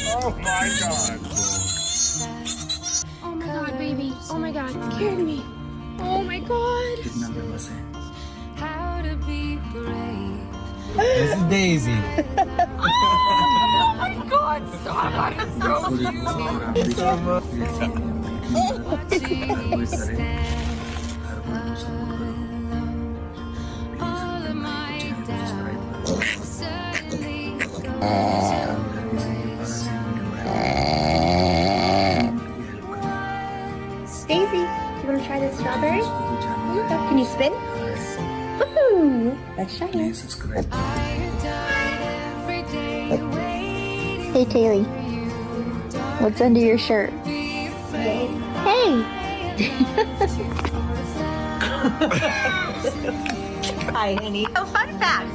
Oh my god. Oh my god, baby. Oh my god, it scared me. Oh my god. कितना famous है? This is Daisy. Oh my god, stop. I'm so Daisy, you want to try this strawberry? Can you spin? Woohoo! Let's try it. Subscribe. Hey, Taylor. What's under your shirt? Hey! Hi, honey. Oh, fun fact.